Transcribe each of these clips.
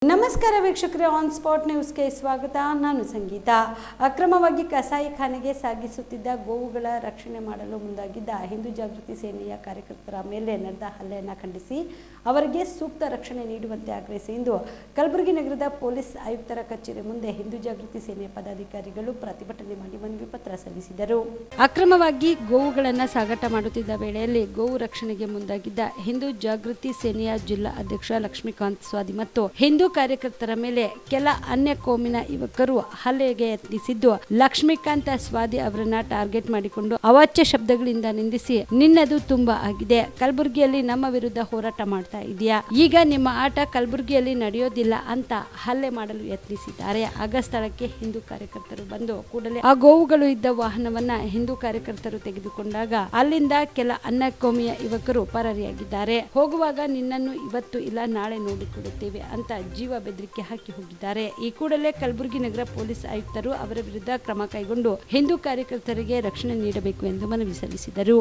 ನಮಸ್ಕಾರ ವೀಕ್ಷಕರೇ, on spot ನ್ಯೂಸ್ಗೆ ಸ್ವಾಗತ. ನಾನು ಸಂಗೀತ. ಅಕ್ರಮವಾಗಿ ಕಸಾಯಿಖಾನೆಗೆ ಸಾಗಿಸುತ್ತಿದ್ದ ಗೋವುಗಳ ರಕ್ಷಣೆ ಮಾಡಲು ಮುಂದಾಗಿದ್ದ ಹಿಂದೂ ಜಾಗೃತಿ ಸೇನೆಯ ಕಾರ್ಯಕರ್ತರ ಮೇಲೆ ನಡೆದ ಹಲ್ಲೆಯನ್ನು ಖಂಡಿಸಿ ಅವರಿಗೆ ಸೂಕ್ತ ರಕ್ಷಣೆ ನೀಡುವಂತೆ ಆಗ್ರಹಿಸಿ ಇಂದು ಕಲಬುರಗಿ ನಗರದ ಪೊಲೀಸ್ ಆಯುಕ್ತರ ಕಚೇರಿ ಮುಂದೆ ಹಿಂದೂ ಜಾಗೃತಿ ಸೇನೆಯ ಪದಾಧಿಕಾರಿಗಳು ಪ್ರತಿಭಟನೆ ಮಾಡಿ ಮನವಿ ಪತ್ರ ಸಲ್ಲಿಸಿದರು. ಅಕ್ರಮವಾಗಿ ಗೋವುಗಳನ್ನು ಸಾಗಾಟ ಮಾಡುತ್ತಿದ್ದ ವೇಳೆಯಲ್ಲಿ ಗೋವು ರಕ್ಷಣೆಗೆ ಮುಂದಾಗಿದ್ದ ಹಿಂದೂ ಜಾಗೃತಿ ಸೇನೆಯ ಜಿಲ್ಲಾ ಅಧ್ಯಕ್ಷ ಲಕ್ಷ್ಮೀಕಾಂತ್ ಸ್ವಾದಿ ಮತ್ತು ಹಿಂದೂ ಕಾರ್ಯಕರ್ತರ ಮೇಲೆ ಕೆಲ ಅನ್ಯ ಕೋಮಿನ ಯುವಕರು ಹಲ್ಲೆಗೆ ಯತ್ನಿಸಿದ್ದು, ಲಕ್ಷ್ಮೀಕಾಂತ ಸ್ವಾದಿ ಅವರನ್ನ ಟಾರ್ಗೆಟ್ ಮಾಡಿಕೊಂಡು ಅವಾಚ್ಯ ಶಬ್ದಗಳಿಂದ ನಿಂದಿಸಿ, ನಿನ್ನದು ತುಂಬಾ ಆಗಿದೆ, ಕಲಬುರಗಿಯಲ್ಲಿ ನಮ್ಮ ವಿರುದ್ಧ ಹೋರಾಟ ಮಾಡ್ತಾ ಇದೆಯಾ, ಈಗ ನಿಮ್ಮ ಆಟ ಕಲಬುರಗಿಯಲ್ಲಿ ನಡೆಯೋದಿಲ್ಲ ಅಂತ ಹಲ್ಲೆ ಮಾಡಲು ಯತ್ನಿಸಿದ್ದಾರೆ. ಆಗ ಸ್ಥಳಕ್ಕೆ ಹಿಂದೂ ಕಾರ್ಯಕರ್ತರು ಬಂದು ಕೂಡಲೇ ಆ ಗೋವುಗಳು ಇದ್ದ ವಾಹನವನ್ನ ಹಿಂದೂ ಕಾರ್ಯಕರ್ತರು ತೆಗೆದುಕೊಂಡಾಗ ಅಲ್ಲಿಂದ ಕೆಲ ಅನ್ಯ ಕೋಮಿಯ ಯುವಕರು ಪರಾರಿಯಾಗಿದ್ದಾರೆ. ಹೋಗುವಾಗ ನಿನ್ನನ್ನು ಇವತ್ತು ಇಲ್ಲ ನಾಳೆ ನೋಡಿಕೊಳ್ಳುತ್ತೇವೆ ಅಂತ ಜೀವ ಬೆದರಿಕೆ ಹಾಕಿ ಹೋಗಿದ್ದಾರೆ. ಈ ಕೂಡಲೇ ಕಲಬುರಗಿ ನಗರ ಪೊಲೀಸ್ ಆಯುಕ್ತರು ಅವರ ವಿರುದ್ಧ ಕ್ರಮ ಕೈಗೊಂಡು ಹಿಂದೂ ಕಾರ್ಯಕರ್ತರಿಗೆ ರಕ್ಷಣೆ ನೀಡಬೇಕು ಎಂದು ಮನವಿ ಸಲ್ಲಿಸಿದರು.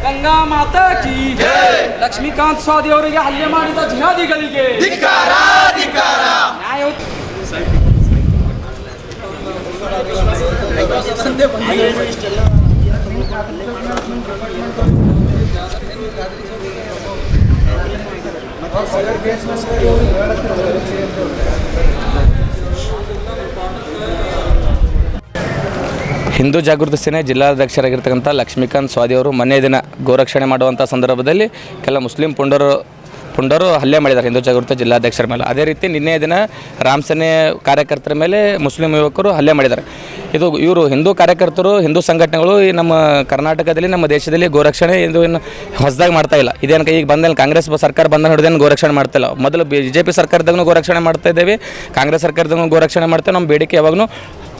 ಗಂಗಾ ಮಾತಾ ಕಿ ಲಕ್ಷ್ಮೀಕಾಂತ್ ಸ್ವಾದಿ ಅವರಿಗೆ ಹಲ್ಲೆ ಮಾಡಿದ ಜಿಹಾದಿಗಳಿಗೆ ಧಿಕ್ಕಾರ ಧಿಕ್ಕಾರ. ಹಿಂದೂ ಜಾಗೃತಿ ಸೇನೆ ಜಿಲ್ಲಾಧ್ಯಕ್ಷರಾಗಿರ್ತಕ್ಕಂಥ ಲಕ್ಷ್ಮೀಕಾಂತ್ ಸ್ವಾದಿ ಅವರು ಮೊನ್ನೆ ದಿನ ಗೋರಕ್ಷಣೆ ಮಾಡುವಂಥ ಸಂದರ್ಭದಲ್ಲಿ ಕೆಲ ಮುಸ್ಲಿಂ ಪುಂಡರು ಹಲ್ಲೆ ಮಾಡಿದ್ದಾರೆ ಹಿಂದೂ ಜಾಗೃತಿ ಜಿಲ್ಲಾಧ್ಯಕ್ಷರ ಮೇಲೆ. ಅದೇ ರೀತಿ ನಿನ್ನೆ ದಿನ ರಾಮ್ ಸೇನೆ ಕಾರ್ಯಕರ್ತರ ಮೇಲೆ ಮುಸ್ಲಿಂ ಯುವಕರು ಹಲ್ಲೆ ಮಾಡಿದ್ದಾರೆ. ಇವರು ಹಿಂದೂ ಕಾರ್ಯಕರ್ತರು, ಹಿಂದೂ ಸಂಘಟನೆಗಳು ಈ ನಮ್ಮ ಕರ್ನಾಟಕದಲ್ಲಿ, ನಮ್ಮ ದೇಶದಲ್ಲಿ ಗೋರಕ್ಷಣೆ ಇದು ಇನ್ನು ಹೊಸದಾಗಿ ಮಾಡ್ತಾ ಇಲ್ಲ. ಇದೇನು ಈಗ ಬಂದಲ್ಲಿ ಕಾಂಗ್ರೆಸ್ ಸರ್ಕಾರ ಬಂದ ಹಿಡಿದೇನು ಗೋರಕ್ಷಣೆ ಮಾಡ್ತಿಲ್ಲ. ಮೊದಲು BJP ಸರ್ಕಾರದಾಗೂ ಗೋರಕ್ಷಣೆ ಮಾಡ್ತಾ ಇದ್ದೇವೆ, ಕಾಂಗ್ರೆಸ್ ಸರ್ಕಾರದಾಗೂ ಗೋರಕ್ಷಣೆ ಮಾಡ್ತೇವೆ. ನಮ್ಮ ಬೇಡಿಕೆ ಯಾವಾಗೂ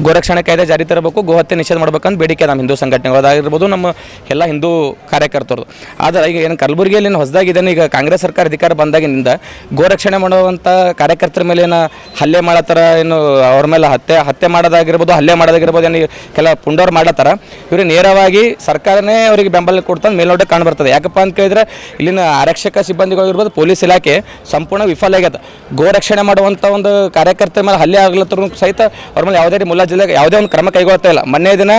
ಗೋರಕ್ಷಣೆ ಕಾಯ್ದೆ ಜಾರಿ ತರಬೇಕು, ಗೋಹತ್ಯೆ ನಿಷೇಧ ಮಾಡಬೇಕಂತ ಬೇಡಿಕೆ ನಮ್ಮ ಹಿಂದೂ ಸಂಘಟನೆಗಳದಾಗಿರ್ಬೋದು, ನಮ್ಮ ಎಲ್ಲ ಹಿಂದೂ ಕಾರ್ಯಕರ್ತರು. ಆದರೆ ಈಗ ಏನು ಕಲಬುರಗಿಯಲ್ಲಿ ಹೊಸದಾಗಿದ್ದೇನೆ, ಈಗ ಕಾಂಗ್ರೆಸ್ ಸರ್ಕಾರ ಅಧಿಕಾರ ಬಂದಾಗಿನಿಂದ ಗೋರಕ್ಷಣೆ ಮಾಡುವಂಥ ಕಾರ್ಯಕರ್ತರ ಮೇಲೆ ಏನು ಹಲ್ಲೆ ಮಾಡತ್ತಾರ, ಏನು ಅವ್ರ ಮೇಲೆ ಹತ್ಯೆ ಮಾಡೋದಾಗಿರ್ಬೋದು, ಹಲ್ಲೆ ಮಾಡೋದಾಗಿರ್ಬೋದು, ಏನು ಕೆಲ ಪುಂಡವ್ರು ಮಾಡತ್ತಾರ. ಇವ್ರಿಗೆ ನೇರವಾಗಿ ಸರ್ಕಾರನೇ ಅವರಿಗೆ ಬೆಂಬಲ ಕೊಡ್ತಂದು ಮೇಲ್ನೋಟಕ್ಕೆ ಕಾಣ್ಬರ್ತದೆ. ಯಾಕಪ್ಪ ಅಂತ ಕೇಳಿದ್ರೆ ಇಲ್ಲಿನ ಆರಕ್ಷಕ ಸಿಬ್ಬಂದಿಗಳಿರ್ಬೋದು, ಪೊಲೀಸ್ ಇಲಾಖೆ ಸಂಪೂರ್ಣ ವಿಫಲ ಆಗ್ಯದ. ಗೋರಕ್ಷಣೆ ಮಾಡುವಂಥ ಒಂದು ಕಾರ್ಯಕರ್ತರ ಮೇಲೆ ಹಲ್ಲೆ ಆಗ್ಲತ್ತರೂ ಸಹಿತ ಅವ್ರ ಮೇಲೆ ಯಾವುದೇ ಮುಲ್ಲಾ ಜಿಲ್ಲೆಗೆ ಯಾವುದೇ ಒಂದು ಕ್ರಮ ಕೈಗೊಳ್ತಾ ಇಲ್ಲ. ಮೊನ್ನೆ ದಿನ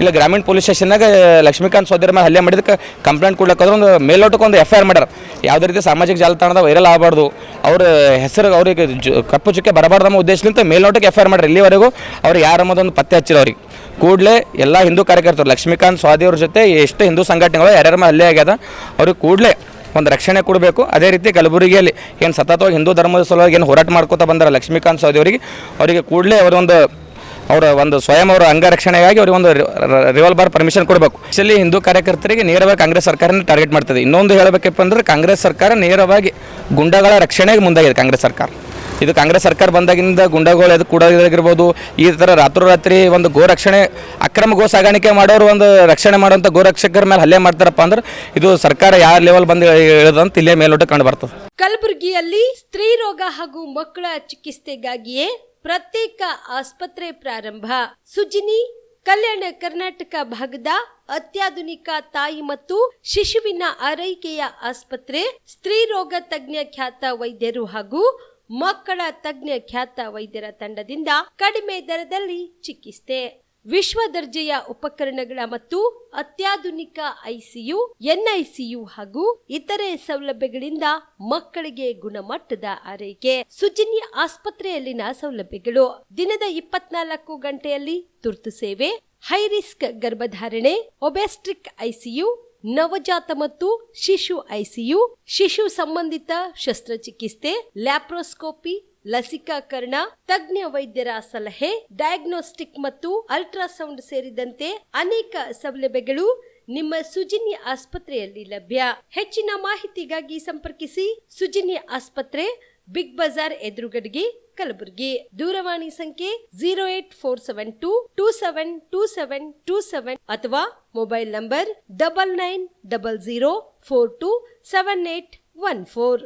ಇಲ್ಲ ಗ್ರಾಮೀಣ ಪೊಲೀಸ್ ಸ್ಟೇಷನ್ನಾಗ ಲಕ್ಷ್ಮೀಕಾಂತ್ ಸ್ವಾದಿ ಮೇಲೆ ಹಲ್ಲೆ ಮಾಡಿದಕ್ಕೆ ಕಂಪ್ಲೇಂಟ್ ಕೊಡ್ಲಿಕ್ಕೆ ಒಂದು ಮೇಲ್ನೋಟಕ್ಕೆ ಒಂದು FIR ಮಾಡ್ಯಾರ. ಯಾವುದೇ ರೀತಿ ಸಾಮಾಜಿಕ ಜಾಲತಾಣದ ವೈರಲ್ ಆಗಬಾರ್ದು, ಅವ್ರ ಹೆಸರು ಅವ್ರಿಗೆ ಕಪ್ಪು ಚುಕ್ಕೆ ಬರಬಾರ್ದು ನಮ್ಮ ಉದ್ದೇಶದಿಂದ ಮೇಲ್ನೋಟಕ್ಕೆ FIR ಮಾಡ್ಯಾರ. ಇಲ್ಲಿವರೆಗೂ ಅವ್ರು ಯಾರ ಅನ್ನೋದೊಂದು ಪತ್ತೆ ಹಚ್ಚಿಲ್ಲ. ಅವ್ರಿಗೆ ಕೂಡಲೇ ಎಲ್ಲ ಹಿಂದೂ ಕಾರ್ಯಕರ್ತರು ಲಕ್ಷ್ಮೀಕಾಂತ್ ಸ್ವಾದಿ ಅವ್ರ ಜೊತೆ ಎಷ್ಟು ಹಿಂದೂ ಸಂಘಟನೆಗಳು ಯಾರ್ಯಾರ ಮೇಲೆ ಹಲ್ಲೆ ಆಗ್ಯದ ಅವ್ರಿಗೆ ಕೂಡಲೇ ಒಂದು ರಕ್ಷಣೆ ಕೊಡಬೇಕು. ಅದೇ ರೀತಿ ಕಲಬುರಗಿಯಲ್ಲಿ ಏನು ಸತತವಾಗಿ ಹಿಂದೂ ಧರ್ಮದ ಸಲುವಾಗಿ ಏನು ಹೋರಾಟ ಮಾಡ್ಕೋತಾ ಬಂದಾರ ಲಕ್ಷ್ಮೀಕಾಂತ್ ಸ್ವಾದಿ ಅವರಿಗೆ ಕೂಡಲೇ ಅವರ ಒಂದು ಸ್ವಯಂ ಅವರ ಅಂಗರಕ್ಷಣೆಗಾಗಿ ಅವರಿಗೆ ಒಂದು ರಿವಾಲ್ವರ್ ಪರ್ಮಿಷನ್ ಕೊಡಬೇಕು. ಆಕ್ಚುಲಿ ಹಿಂದೂ ಕಾರ್ಯಕರ್ತರಿಗೆ ನೇರವಾಗಿ ಕಾಂಗ್ರೆಸ್ ಸರ್ಕಾರನೇ ಟಾರ್ಗೆಟ್ ಮಾಡ್ತದೆ. ಇನ್ನೊಂದು ಹೇಳಬೇಕಪ್ಪ ಅಂದ್ರೆ ಕಾಂಗ್ರೆಸ್ ಸರ್ಕಾರ ನೇರವಾಗಿ ಗುಂಡಗಳ ರಕ್ಷಣೆಗೆ ಮುಂದಾಗಿದೆ. ಕಾಂಗ್ರೆಸ್ ಸರ್ಕಾರ ಇದು ಕಾಂಗ್ರೆಸ್ ಸರ್ಕಾರ ಬಂದಾಗಿನಿಂದ ಗುಂಡಗಳು ಎದು ಕೂಡೋದಾಗಿರ್ಬೋದು, ಈ ಥರ ರಾತ್ರೋರಾತ್ರಿ ಒಂದು ಗೋರಕ್ಷಣೆ ಅಕ್ರಮ ಗೋ ಸಾಗಾಣಿಕೆ ಮಾಡೋರು ಒಂದು ರಕ್ಷಣೆ ಮಾಡುವಂಥ ಗೋರಕ್ಷಕರ ಮೇಲೆ ಹಲ್ಲೆ ಮಾಡ್ತಾರಪ್ಪ ಅಂದ್ರೆ ಇದು ಸರ್ಕಾರ ಯಾವ ಲೆವೆಲ್ ಬಂದು ಹೇಳೋದಂತ ಇಲ್ಲೇ ಮೇಲ್ನೋಟ ಕಂಡು ಬರ್ತದೆ. ಕಲಬುರಗಿಯಲ್ಲಿ ಸ್ತ್ರೀ ರೋಗ ಹಾಗೂ ಮಕ್ಕಳ ಚಿಕಿತ್ಸೆಗಾಗಿಯೇ ಪ್ರತ್ಯೇಕ ಆಸ್ಪತ್ರೆ ಪ್ರಾರಂಭ. ಸುಜಿನಿ ಕಲ್ಯಾಣ ಕರ್ನಾಟಕ ಭಾಗದ ಅತ್ಯಾಧುನಿಕ ತಾಯಿ ಮತ್ತು ಶಿಶುವಿನ ಆರೈಕೆಯ ಆಸ್ಪತ್ರೆ, ಸ್ತ್ರೀ ರೋಗ ತಜ್ಞ ಖ್ಯಾತ ವೈದ್ಯರು ಹಾಗೂ ಮಕ್ಕಳ ತಜ್ಞ ಖ್ಯಾತ ವೈದ್ಯರ ತಂಡದಿಂದ ಕಡಿಮೆ ದರದಲ್ಲಿ ಚಿಕಿತ್ಸೆ, ವಿಶ್ವ ದರ್ಜೆಯ ಉಪಕರಣಗಳ ಮತ್ತು ಅತ್ಯಾಧುನಿಕ ICU, NICU ಹಾಗೂ ಇತರೆ ಸೌಲಭ್ಯಗಳಿಂದ ಮಕ್ಕಳಿಗೆ ಗುಣಮಟ್ಟದ ಆರೈಕೆ. ಸುಜಿನಿ ಆಸ್ಪತ್ರೆಯಲ್ಲಿನ ಸೌಲಭ್ಯಗಳು: ದಿನದ 24 ಗಂಟೆಯಲ್ಲಿ ತುರ್ತು ಸೇವೆ, ಹೈ ರಿಸ್ಕ್ ಗರ್ಭಧಾರಣೆ, ಒಬೆಸ್ಟ್ರಿಕ್ ICU, ನವಜಾತ ಮತ್ತು ಶಿಶು ICU, ಶಿಶು ಸಂಬಂಧಿತ ಶಸ್ತ್ರಚಿಕಿತ್ಸೆ, ಲ್ಯಾಪ್ರೋಸ್ಕೋಪಿ, ಲಸಿಕಾಕರಣ, ತಜ್ಞ ವೈದ್ಯರ ಸಲಹೆ, ಡಯಾಗ್ನೋಸ್ಟಿಕ್ ಮತ್ತು ಅಲ್ಟ್ರಾಸೌಂಡ್ ಸೇರಿದಂತೆ ಅನೇಕ ಸೌಲಭ್ಯಗಳು ನಿಮ್ಮ ಸುಜಿನಿ ಆಸ್ಪತ್ರೆಯಲ್ಲಿ ಲಭ್ಯ. ಹೆಚ್ಚಿನ ಮಾಹಿತಿಗಾಗಿ ಸಂಪರ್ಕಿಸಿ ಸುಜಿನಿ ಆಸ್ಪತ್ರೆ, ಬಿಗ್ ಬಜಾರ್ ಎದುರುಗಡೆಗೆ, ಕಲಬುರಗಿ. ದೂರವಾಣಿ ಸಂಖ್ಯೆ 08472272727 ಅಥವಾ ಮೊಬೈಲ್ ನಂಬರ್ 9900427814.